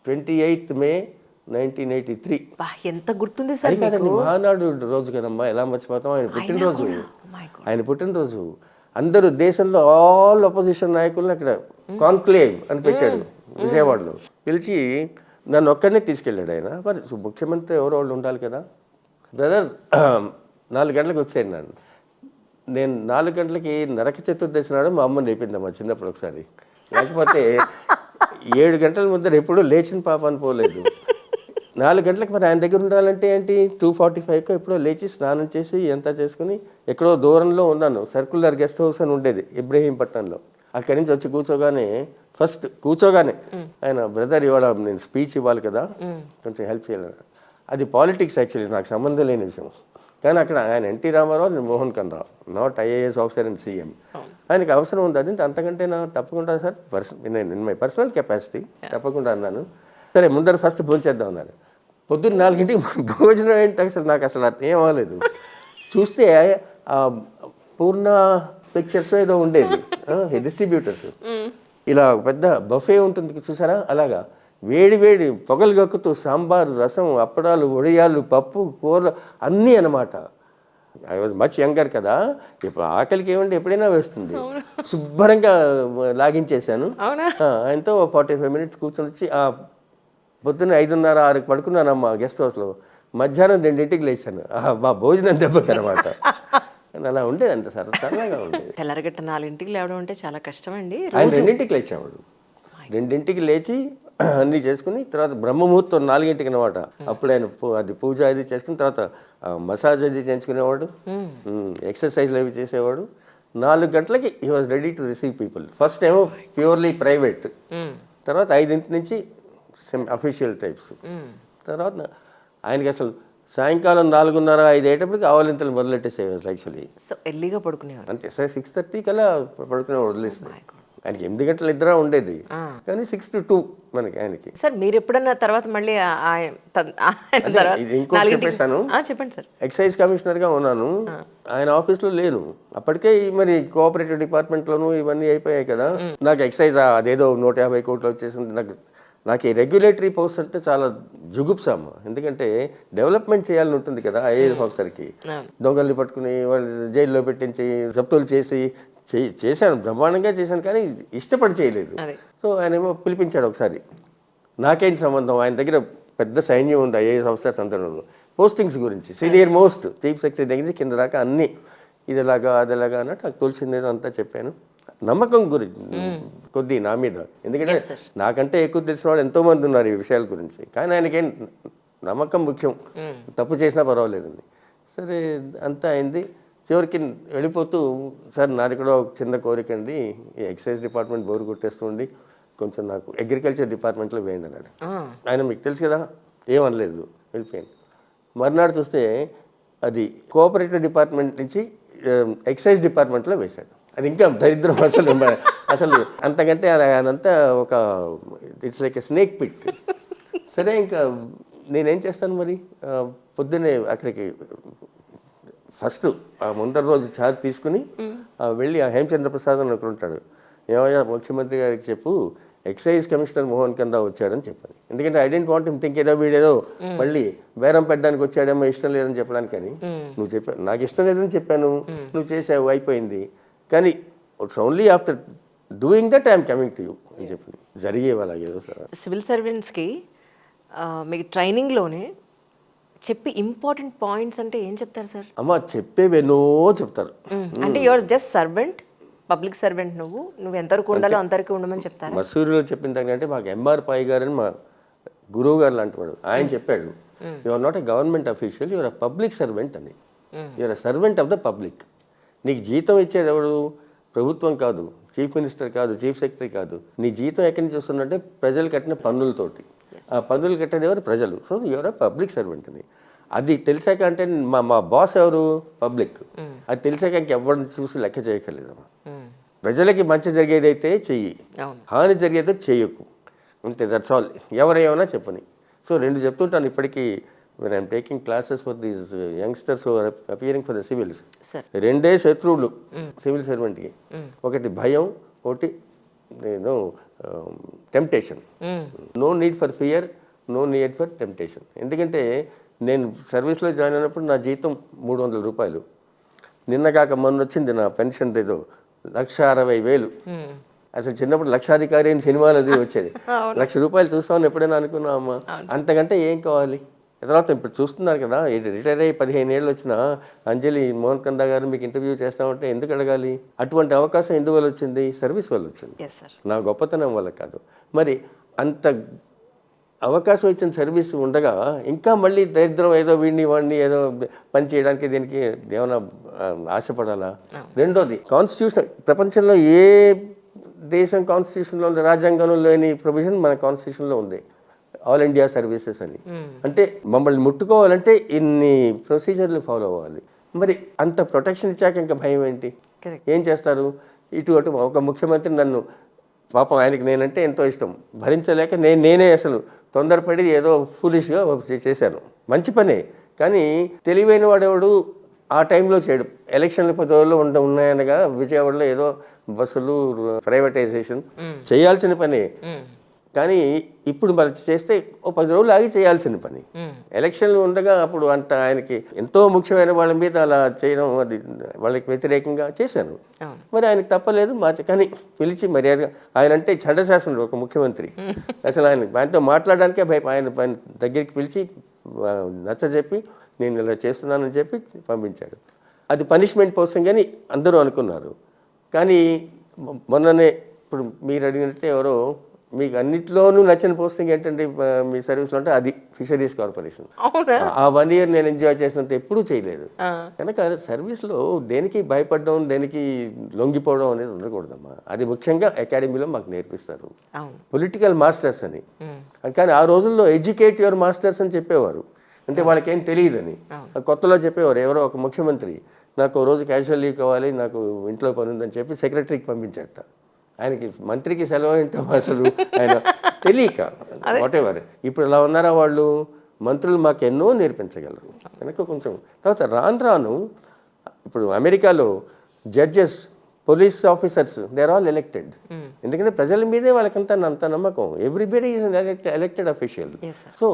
28th May 1983. ఎంత గుర్తుంది sir అది కాదండి, మహానాడు రోజు కదమ్మా, ఎలా మర్చిపోతాం. ఆయన పుట్టినరోజు. ఆయన పుట్టినరోజు అందరూ దేశంలో ఆల్ అపోజిషన్ నాయకులను అక్కడ కాన్క్లేవ్ అని పెట్టాడు విజయవాడలో. పిలిచి నన్ను ఒక్కడనే తీసుకెళ్ళాడు ఆయన. మరి ముఖ్యమంత్రి ఎవరో వాళ్ళు ఉండాలి కదా. బ్రదర్ 4 గంటలకు వచ్చాను నేను 4 గంటలకి నరక చతుర్దశి నాడు మా అమ్మ లేపిందమ్మా చిన్నప్పుడు ఒకసారి. లేకపోతే 7 గంటల ముందర ఎప్పుడూ లేచిన పాపాన్ని పోలేదు. 4 గంటలకు మరి ఆయన దగ్గర ఉండాలంటే ఏంటి, 2:45 ఎప్పుడో లేచి స్నానం చేసి ఎంత చేసుకుని ఎక్కడో దూరంలో ఉన్నాను. సర్కులర్ గెస్ట్ హౌస్ అని ఉండేది ఇబ్రహీంపట్నంలో. అక్కడి నుంచి వచ్చి ఫస్ట్ కూర్చోగానే ఆయన బ్రదర్ ఇవాళ నేను స్పీచ్ ఇవ్వాలి కదా, కొంచెం హెల్ప్ చేయాలి. అది పాలిటిక్స్ యాక్చువల్లీ, నాకు సంబంధం లేని విషయం. కానీ అక్కడ ఆయన ఎన్టీ రామారావు, నేను Mohan Kanrao, not IAS officer and CM. ఆయనకి అవసరం ఉంది. అది అంతకంటే తప్పకుండా సార్, నేను మై పర్సనల్ కెపాసిటీ తప్పకుండా అన్నాను. సరే ముందర ఫస్ట్ భోంచేద్దాం అన్నారు. పొద్దున్న 4 భోజనం ఏంటి అసలు నాకు అసలు అర్థం ఏం అవ్వలేదు. చూస్తే పూర్ణ పిక్చర్స్ ఏదో ఉండేది, డిస్ట్రిబ్యూటర్స్, ఇలా పెద్ద బఫే ఉంటుంది చూసారా, అలాగా వేడి వేడి పొగలు గక్కుతూ సాంబారు, రసం, అప్పడాలు, వడియాలు, పప్పు, కూరలు అన్నీ అన్నమాట. ఐ వాజ్ మచ్ యంగర్ కదా, ఇప్పుడు ఆకలికి ఏమంటే ఎప్పుడైనా వేస్తుంది. శుభ్రంగా లాగించేశాను. ఆయనతో 45 minutes కూర్చొని వచ్చి పొద్దున్న 5:30, 6కి పడుకున్నానమ్మా గెస్ట్ హౌస్లో. మధ్యాహ్నం 2ంటికి లేచాను. మా భోజనం దెబ్బకనమాట. అలా ఉండేది, అంత సరదాగా ఉండేది. తెల్లరగట్ట 4ంటికి లేవడం అంటే చాలా కష్టమండి. ఆయన 2ంటికి లేచేవాడు. 2ంటికి లేచి అన్నీ చేసుకుని తర్వాత బ్రహ్మముహూర్తం 4ంటికి అనమాట. అప్పుడు ఆయన అది పూజ అది చేసుకుని తర్వాత మసాజ్ అది చేయించుకునేవాడు, ఎక్సర్సైజ్లు అవి చేసేవాడు. 4 గంటలకి he was ready to receive people. First ఏమో ప్యూర్లీ ప్రైవేట్, తర్వాత 5 నుంచి అఫీషియల్ టైప్స్. తర్వాత ఆయనకి అసలు సాయంకాలం 4:30, 5 అయ్యేటప్పటికి ఆవలింతలు మొదలెట్టేసేవారు యాక్చువల్లీ. సో ఎర్లీగా పడుకునేవారు అంతే సార్, 6:30 కల్లా పడుకునే వదిలేస్తాయి. ఆయనకి 8 గంటలు నిద్ర ఉండేది, కానీ 6 to 2 మనకి ఆయనకి. సార్ మీరు ఎప్పుడన్నా తర్వాత మళ్ళీ ఇంకోటి చెప్పేస్తాను. చెప్పండి సార్. ఎక్సైజ్ కమిషనర్గా ఉన్నాను, ఆయన ఆఫీస్లో లేను. అప్పటికే మరి కోఆపరేటివ్ డిపార్ట్మెంట్లోనూ ఇవన్నీ అయిపోయాయి కదా. నాకు ఎక్సైజ్ అదేదో 150 కోట్లు వచ్చేసింది. నాకు ఈ రెగ్యులేటరీ పోస్ట్ అంటే చాలా జుగుప్సమ్మ. ఎందుకంటే డెవలప్మెంట్ చేయాలని ఉంటుంది కదా ఐఏఎస్ ఆఫీసర్కి. దొంగల్ని పట్టుకుని వాళ్ళు జైల్లో పెట్టించి జప్తులు చేశాను, బ్రహ్మాండంగా చేశాను, కానీ ఇష్టపడి చేయలేదు. సో ఆయన ఏమో పిలిపించాడు ఒకసారి. నాకేంటి సంబంధం, ఆయన దగ్గర పెద్ద సైన్యం ఉంది ఐఏఎస్ ఆఫీసర్స్ అందరూ. పోస్టింగ్స్ గురించి సీనియర్ మోస్ట్ చీఫ్ సెక్రటరీ దగ్గర నుంచి కింద దాకా అన్నీ ఇదిలాగా అదిలాగా అన్నట్టు నాకు తోల్చిందేదో అంతా చెప్పాను. నమ్మకం గురించి కొద్ది నా మీద, ఎందుకంటే నాకంటే ఎక్కువ తెలిసిన వాళ్ళు ఎంతోమంది ఉన్నారు ఈ విషయాల గురించి. కానీ ఆయనకేం నమ్మకం ముఖ్యం, తప్పు చేసినా పర్వాలేదండి. సరే అంతా అయింది. చివరికి వెళ్ళిపోతూ, సార్ నాది కూడా ఒక చిన్న కోరిక అండి, ఈ ఎక్సైజ్ డిపార్ట్మెంట్ బోరు కొట్టేస్తుంది, కొంచెం నాకు అగ్రికల్చర్ డిపార్ట్మెంట్లో వేయండి అన్నాడు. ఆయన మీకు తెలుసు కదా, ఏమనలేదు, వెళ్ళిపోయింది. మర్నాడు చూస్తే అది కోఆపరేటివ్ డిపార్ట్మెంట్ నుంచి ఎక్సైజ్ డిపార్ట్మెంట్లో వేశాడు. అది ఇంకా దరిద్రం అసలు. అసలు అంతకంటే అదంతా ఒక it's like a snake pit. సరే ఇంకా నేనేం చేస్తాను మరి, పొద్దున్నే అక్కడికి ఫస్ట్ ముందర రోజు ఛార్జ్ తీసుకుని వెళ్ళి హేమచంద్ర ప్రసాద్ అని ఒకరు ఉంటాడు, ఏమయ్యా ముఖ్యమంత్రి గారికి చెప్పు ఎక్సైజ్ కమిషనర్ మోహన్ కన్రావు వచ్చాడని చెప్పాను. ఎందుకంటే I didn't want him think ఏదో వీడేదో మళ్ళీ బేరం పెట్టడానికి వచ్చాడేమో, ఇష్టం లేదని చెప్పడానికి. కానీ నువ్వు చెప్పావు, నాకు ఇష్టం లేదని చెప్పాను, నువ్వు చేసావు, అయిపోయింది. కానీ it's only after doing that I'm coming to you అని చెప్పింది. జరిగేవాళ్ళ ఏదో సార్. సివిల్ సర్వెంట్స్కి మీకు ట్రైనింగ్లోనే చెప్పి ఇంపార్టెంట్ పాయింట్స్ అంటే ఏం చెప్తారు సార్? అమ్మ చెప్పేవేనో చెప్తారు. అంటే your just servant, public servant, నువ్వు ఎంతవరకు ఉండాలో అంతవరకు ఉండమని చెప్తారు. మసూరిలో చెప్పిన తగ్గంటే మాకు ఎంఆర్ పై గారని మా గురువు గారు లాంటి వాడు, ఆయన చెప్పాడు, you are not a government official, you're a public servant అని. You're a servant of the public. నీకు జీతం ఇచ్చేది ఎవడు? ప్రభుత్వం కాదు, చీఫ్ మినిస్టర్ కాదు, చీఫ్ సెక్రటరీ కాదు. నీ జీతం ఎక్కడి నుంచి వస్తుందంటే ప్రజలు కట్టిన పన్నులతోటి. ఆ పన్నులు కట్టేది ఎవరు? ప్రజలు. సో యువర్ పబ్లిక్ సర్వెంట్ అని. అది తెలిసాక అంటే మా బాస్ ఎవరు? పబ్లిక్. అది తెలిసాక ఇంకెవరిని చూసి లెక్క చేయక్కర్లేదమ్మా. ప్రజలకి మంచి జరిగేదైతే చెయ్యి, హాని జరిగేదో చెయ్యకు, అంతే. That's all. ఎవరేమన్నా చెప్పని. సో 2 చెప్తుంటాను ఇప్పటికీ. when I'm taking classes for these youngsters who are appearing for the civils. 2 శత్రువులు సివిల్ సర్వెంట్కి. ఒకటి భయం, ఒకటి temptation. No need for fear, no need for temptation. ఎందుకంటే నేను సర్వీస్లో జాయిన్ అయినప్పుడు నా జీతం 300 రూపాయలు. నిన్న కాక మొన్న వచ్చింది నా పెన్షన్ ఏదో 1,60,000. అసలు చిన్నప్పుడు లక్షాధికారి అని సినిమాలు అది వచ్చేది. 1,00,000 రూపాయలు చూస్తామని ఎప్పుడైనా అనుకున్నామా? అంతకంటే ఏం కావాలి? తర్వాత ఇప్పుడు చూస్తున్నారు కదా, రిటైర్ అయ్యి 15 ఏళ్ళు వచ్చిన అంజలి మోహన్ కందా గారు మీకు ఇంటర్వ్యూ చేస్తామంటే ఎందుకు అడగాలి? అటువంటి అవకాశం ఎందువల్ల వచ్చింది? సర్వీస్ వల్ల వచ్చింది, నా గొప్పతనం వల్ల కాదు. మరి అంత అవకాశం ఇచ్చిన సర్వీస్ ఉండగా ఇంకా మళ్ళీ దరిద్రం ఏదో వాడిని ఏదో పని చేయడానికి దీనికి ఏమైనా ఆశపడాలా? రెండోది, కాన్స్టిట్యూషన్ ప్రపంచంలో ఏ దేశం కాన్స్టిట్యూషన్లో రాజ్యాంగంలో లేని ప్రొవిజన్ మన కాన్స్టిట్యూషన్లో ఉంది, ఆల్ ఇండియా సర్వీసెస్ అని. అంటే మమ్మల్ని ముట్టుకోవాలంటే ఇన్ని ప్రొసీజర్లు ఫాలో అవ్వాలి. మరి అంత ప్రొటెక్షన్ ఇచ్చాక ఇంకా భయం ఏంటి? ఏం చేస్తారు? ఇటు అటు ఒక ముఖ్యమంత్రి నన్ను, పాపం ఆయనకి నేనంటే ఎంతో ఇష్టం, భరించలేక నేనే అసలు తొందరపడి ఏదో ఫూలిష్గా చేశాను. మంచి పనే, కానీ తెలివైన వాడేవాడు ఆ టైంలో చేయడు. ఎలక్షన్లు 10 రోజుల్లో ఉన్నాయనగా విజయవాడలో ఏదో బస్సులు ప్రైవేటైజేషన్ చేయాల్సిన పని, కానీ ఇప్పుడు మరి చేస్తే ఓ 10 రోజులు ఆగి చేయాల్సిన పని. ఎలక్షన్లు ఉండగా అప్పుడు అంత ఆయనకి ఎంతో ముఖ్యమైన వాళ్ళ మీద అలా చేయడం, అది వాళ్ళకి వ్యతిరేకంగా చేశాను. మరి ఆయనకు తప్పలేదు, కానీ పిలిచి మర్యాదగా, ఆయన అంటే చండశాసనుడు ఒక ముఖ్యమంత్రి, అసలు ఆయనతో మాట్లాడడానికే ఆయన దగ్గరికి పిలిచి నచ్చజెప్పి నేను ఇలా చేస్తున్నానని చెప్పి పంపించాడు. అది పనిష్మెంట్ కోసం కానీ అందరూ అనుకున్నారు. కానీ మొన్ననే ఇప్పుడు మీరు అడిగినట్టే ఎవరో, మీకు అన్నిట్లోనూ నచ్చిన పోస్టింగ్ ఏంటంటే మీ సర్వీస్లో అంటే అది ఫిషరీస్ కార్పొరేషన్. ఆ 1 ఇయర్ నేను ఎంజాయ్ చేసినంత ఎప్పుడూ చేయలేదు. కనుక సర్వీస్లో దేనికి భయపడడం, దేనికి లొంగిపోవడం అనేది ఉండకూడదమ్మా. అది ముఖ్యంగా అకాడమీలో మాకు నేర్పిస్తారు, పొలిటికల్ మాస్టర్స్ అని. కానీ ఆ రోజుల్లో ఎడ్యుకేట్ యువర్ మాస్టర్స్ అని చెప్పేవారు, అంటే వాళ్ళకేం తెలియదని. కొత్తలో చెప్పేవారు. ఎవరో ఒక ముఖ్యమంత్రి నాకు రోజు క్యాజువల్ లీవ్ కావాలి, నాకు ఇంట్లో పని ఉందని చెప్పి సెక్రటరీకి పంపించాట. ఆయనకి మంత్రికి సెలవు ఏంటో అసలు ఆయన తెలియక వాటెవర్. ఇప్పుడు ఎలా ఉన్నారా వాళ్ళు? మంత్రులు మాకు ఎన్నో నేర్పించగలరు. కనుక కొంచెం తర్వాత రాను ఇప్పుడు అమెరికాలో judges, police officers, they are all elected. ఎందుకంటే ప్రజల మీదే వాళ్ళకంత అంత నమ్మకం. Everybody is elected official. So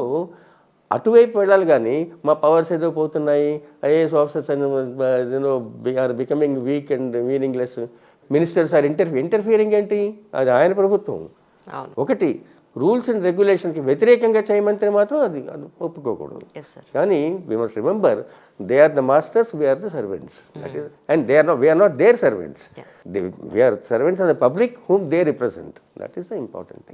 అటువైపు వెళ్ళాలి, కానీ మా పవర్స్ ఏదో పోతున్నాయి, IAS officers are becoming weak and meaningless, ministers are interfering ఏంటి? అది ఆయన ప్రభుత్వం. ఒకటి రూల్స్ అండ్ రెగ్యులేషన్కి వ్యతిరేకంగా చేయమంటే మాత్రం అది ఒప్పుకోకూడదు. కానీ we must remember, they are the masters, we are the servants. And we are not their servants. We are servants of the public whom they represent. That is the important thing.